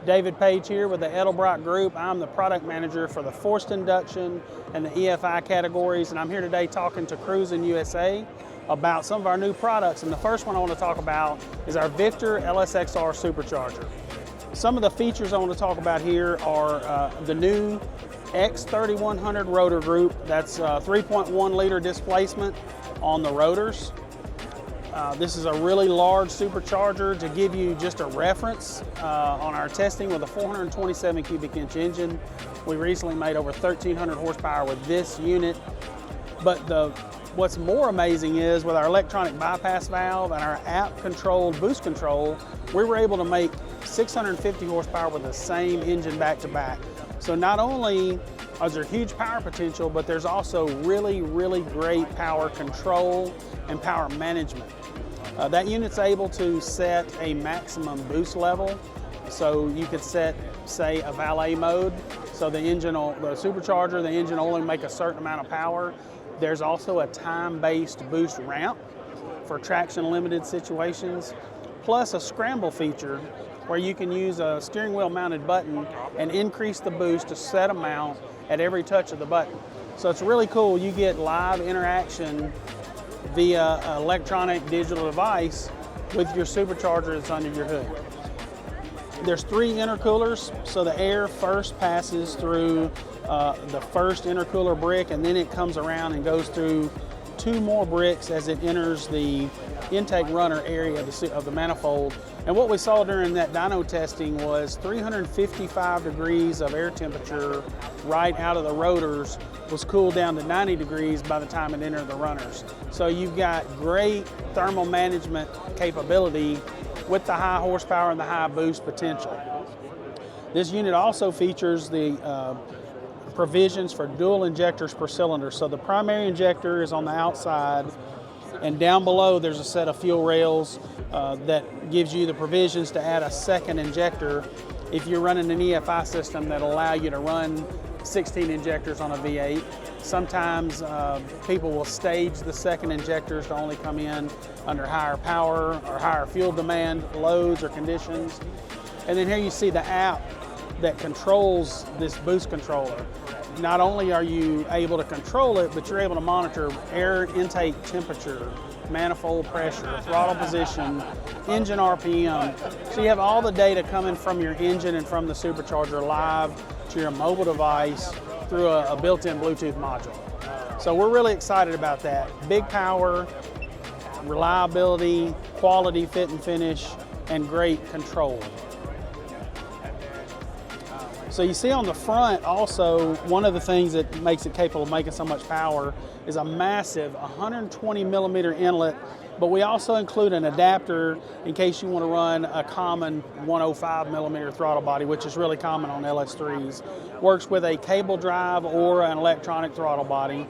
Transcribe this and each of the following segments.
David Page here with the Edelbrock Group. I'm the product manager for the forced induction and the EFI categories, and I'm here today talking to Cruising USA about some of our new products. And the first one I want to talk about is our Victor LSXR Supercharger. Some of the features I want to talk about here are the new X3100 rotor group. That's 3.1 liter displacement on the rotors. This is a really large supercharger. To give you just a reference on our testing with a 427 cubic inch engine, we recently made over 1,300 horsepower with this unit. But what's more amazing is with our electronic bypass valve and our app-controlled boost control, we were able to make 650 horsepower with the same engine back-to-back. So not only is there huge power potential, but there's also really, really great power control and power management. That unit's able to set a maximum boost level. So you could set, say, a valet mode. So the supercharger, the engine will only make a certain amount of power. There's also a time-based boost ramp for traction-limited situations, plus a scramble feature where you can use a steering wheel mounted button and increase the boost to set amount at every touch of the button. So it's really cool. You get live interaction via electronic digital device with your supercharger that's under your hood. There's 3 intercoolers, so the air first passes through the first intercooler brick, and then it comes around and goes through 2 more bricks as it enters the intake runner area of the manifold. And what we saw during that dyno testing was 355 degrees of air temperature right out of the rotors was cooled down to 90 degrees by the time it entered the runners. So you've got great thermal management capability with the high horsepower and the high boost potential. This unit also features the provisions for dual injectors per cylinder. So the primary injector is on the outside, and down below there's a set of fuel rails that gives you the provisions to add a second injector if you're running an EFI system that'll allow you to run 16 injectors on a V8. Sometimes people will stage the second injectors to only come in under higher power or higher fuel demand loads or conditions. And then here you see the app that controls this boost controller. Not only are you able to control it, but you're able to monitor air intake temperature, manifold pressure, throttle position, engine RPM. So you have all the data coming from your engine and from the supercharger live to your mobile device through a built-in Bluetooth module. So we're really excited about that. Big power, reliability, quality fit and finish, and great control. So you see on the front also, one of the things that makes it capable of making so much power is a massive 120 millimeter inlet, but we also include an adapter in case you want to run a common 105 millimeter throttle body, which is really common on LS3s. Works with a cable drive or an electronic throttle body.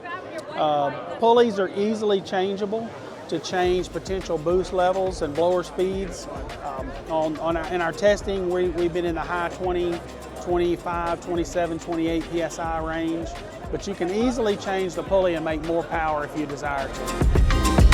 Pulleys are easily changeable to change potential boost levels and blower speeds. In our testing, we've been in the high 20, 25, 27, 28 PSI range, but you can easily change the pulley and make more power if you desire to.